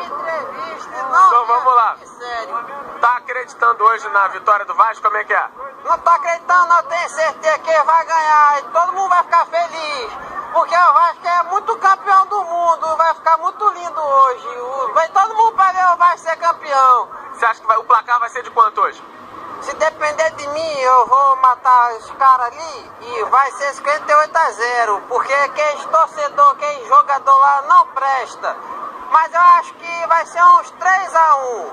entrevista, não. Então vamos lá. Sério. Tá acreditando hoje na vitória do Vasco? Como é que é? Não tô acreditando, não, tenho certeza que vai ganhar e todo mundo vai ficar feliz. Porque o Vasco é muito campeão do mundo, vai ficar muito lindo hoje. Vai todo mundo para ver o Vasco ser campeão. Você acha que o placar vai ser de quanto hoje? Se depender de mim, eu vou matar os caras ali e vai ser 58-0. Porque quem torcedor, quem jogador lá não presta. Mas eu acho que vai ser uns 3-1.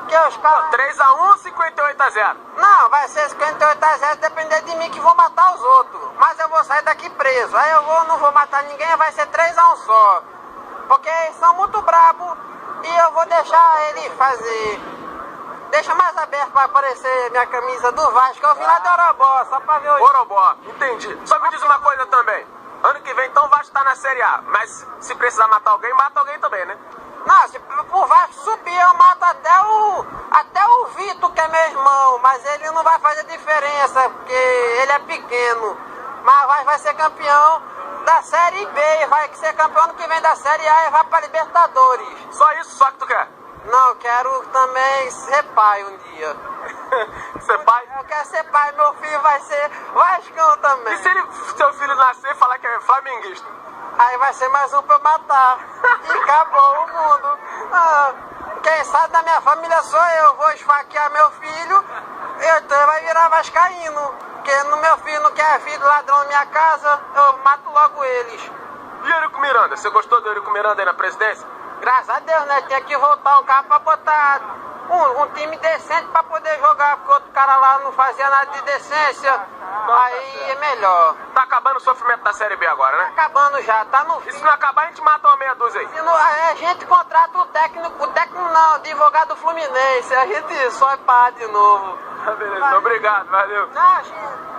Que os caras... 3-1 ou 58-0? Não, vai ser 58-0, depender de mim que vou matar os outros. Mas eu vou sair daqui preso. Aí não vou matar ninguém, vai ser 3-1 só. Porque eles são muito brabos e eu vou deixar ele fazer. Deixa mais aberto para aparecer minha camisa do Vasco. Eu vim lá de Orobó, só para ver o... Orobó, entendi. Só me diz uma coisa também. Ano que vem, então, o Vasco tá na Série A. Mas se precisar matar alguém, mata alguém também, né? Não, se o Vasco subir, eu mato até o Vitor, que é meu irmão. Mas ele não vai fazer diferença, porque ele é pequeno. Mas o Vasco vai ser campeão da Série B. Vai ser campeão ano que vem da Série A e vai pra Libertadores. Só isso? Só que tu quer? Não, eu quero também ser pai um dia. Ser pai? Eu quero ser pai, meu filho vai ser Vascão também. E se seu filho nascer e falar que é flamenguista? Aí vai ser mais um pra eu matar. E acabou o mundo. Quem sabe da minha família sou eu. Vou esfaquear meu filho, então vai virar vascaíno. Porque no meu filho não quer filho ladrão na minha casa, eu mato logo eles. E Eurico Miranda? Você gostou do Eurico Miranda aí na presidência? Graças a Deus, né? Tinha que voltar um cara pra botar um time decente pra poder jogar, porque outro cara lá não fazia nada de decência. Aí é melhor. Tá acabando o sofrimento da Série B agora, né? Tá acabando já, tá no fim. E se não acabar, a gente mata uma meia dúzia aí. Se não, a gente contrata o técnico não, o advogado do Fluminense. A gente só é pá de novo. Beleza, obrigado, valeu. Tchau, gente.